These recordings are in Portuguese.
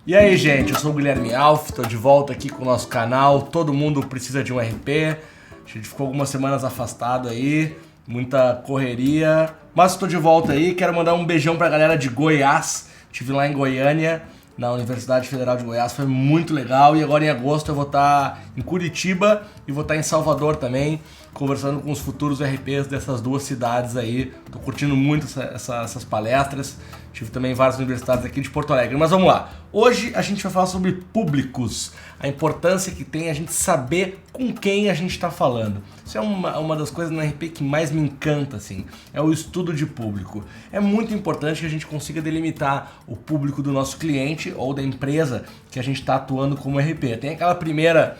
E aí, gente, eu sou o Guilherme Alf, tô de volta aqui com o nosso canal. Todo mundo precisa de um RP. A gente ficou algumas semanas afastado aí, muita correria, mas estou de volta aí. Quero mandar um beijão pra galera de Goiás. Estive lá em Goiânia, na Universidade Federal de Goiás, foi muito legal. E agora em agosto eu vou estar em Curitiba e vou estar em Salvador também, conversando com os futuros RPs dessas duas cidades aí. Tô curtindo muito essas palestras. Tive também várias universidades aqui de Porto Alegre. Mas vamos lá. Hoje a gente vai falar sobre públicos. A importância que tem a gente saber com quem a gente está falando. Isso é uma das coisas no RP que mais me encanta, assim. É o estudo de público. É muito importante que a gente consiga delimitar o público do nosso cliente ou da empresa que a gente está atuando como RP. Tem aquela primeira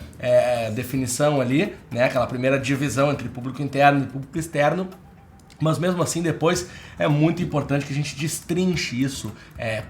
definição ali, né? Aquela primeira divisão entre público interno e público externo. Mas mesmo assim, depois é muito importante que a gente destrinche isso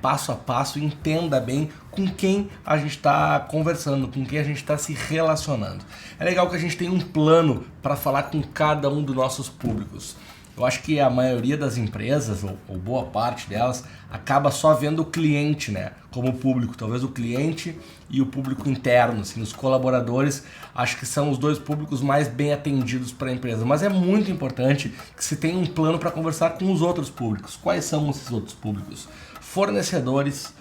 passo a passo e entenda bem com quem a gente está conversando, com quem a gente está se relacionando. É legal que a gente tenha um plano para falar com cada um dos nossos públicos. Eu acho que a maioria das empresas, ou boa parte delas, acaba só vendo o cliente, né, como público. Talvez o cliente e o público interno, assim, os colaboradores, acho que são os dois públicos mais bem atendidos para a empresa. Mas é muito importante que se tenha um plano para conversar com os outros públicos. Quais são esses outros públicos? Fornecedores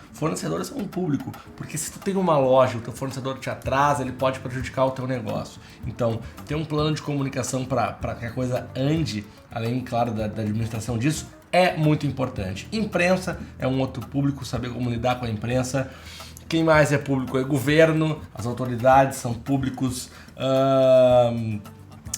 são um público, porque se tu tem uma loja, o teu fornecedor te atrasa, ele pode prejudicar o teu negócio. Então, ter um plano de comunicação para que a coisa ande, além, claro, da administração disso, é muito importante. Imprensa é um outro público, saber como lidar com a imprensa. Quem mais é público? É governo, as autoridades são públicos.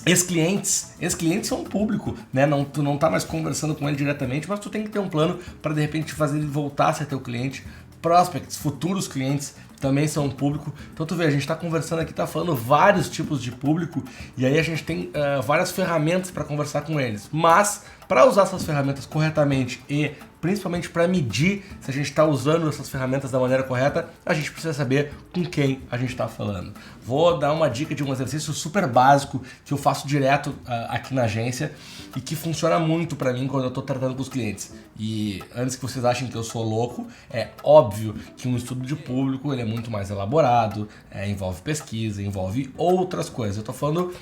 Ex-clientes são um público, né? Tu não tá mais conversando com ele diretamente, mas tu tem que ter um plano para de repente fazer ele voltar a ser teu cliente. Prospects, futuros clientes também são um público. Então tu vê, a gente está conversando aqui, tá falando vários tipos de público e aí a gente tem várias ferramentas para conversar com eles. Mas para usar essas ferramentas corretamente e principalmente para medir se a gente está usando essas ferramentas da maneira correta, a gente precisa saber com quem a gente está falando. Vou dar uma dica de um exercício super básico que eu faço direto aqui na agência e que funciona muito para mim quando eu estou tratando com os clientes. E antes que vocês achem que eu sou louco, é óbvio que um estudo de público ele é muito mais elaborado, envolve pesquisa, envolve outras coisas. Eu estou falando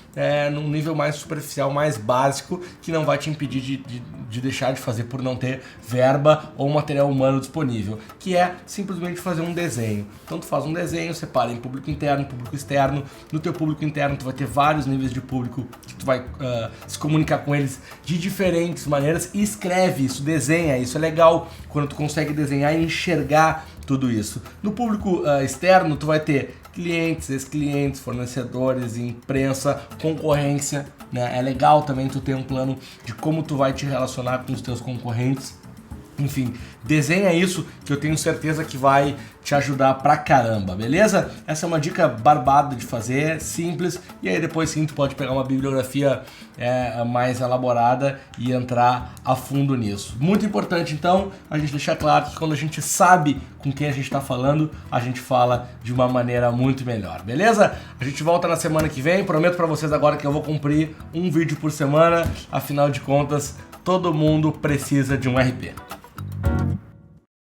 num nível mais superficial, mais básico, que não vai te impedir de deixar de fazer por não ter verba ou material humano disponível, que é simplesmente fazer um desenho. Então tu faz um desenho, separa em público interno, público externo. No teu público interno tu vai ter vários níveis de público que tu vai se comunicar com eles de diferentes maneiras e escreve isso, desenha isso. É legal quando tu consegue desenhar e enxergar tudo isso. No público externo tu vai ter clientes, ex-clientes, fornecedores, imprensa, concorrência, né? É legal também tu ter um plano de como tu vai te relacionar com os teus concorrentes. Enfim, desenha isso que eu tenho certeza que vai te ajudar pra caramba, beleza? Essa é uma dica barbada de fazer, simples, e aí depois sim tu pode pegar uma bibliografia mais elaborada e entrar a fundo nisso. Muito importante então a gente deixar claro que quando a gente sabe com quem a gente está falando, a gente fala de uma maneira muito melhor, beleza? A gente volta na semana que vem, prometo pra vocês agora que eu vou cumprir um vídeo por semana, afinal de contas, todo mundo precisa de um RP.